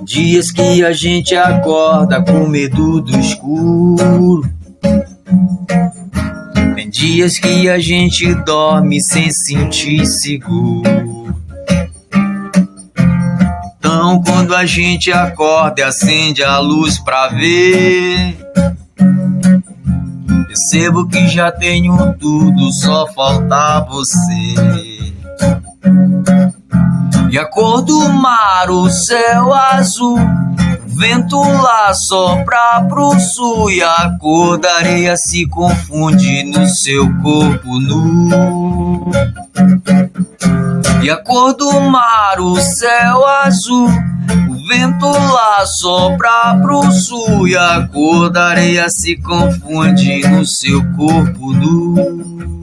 Dias que a gente acorda com medo do escuro. Tem dias que a gente dorme sem sentir seguro. Então quando a gente acorda e acende a luz pra ver, percebo que já tenho tudo, só falta você. E a cor do mar, o céu azul, o vento lá sopra pro sul, e a cor da areia se confunde no seu corpo nu. E a cor do mar, o céu azul, o vento lá sopra pro sul, e a cor da areia se confunde no seu corpo nu.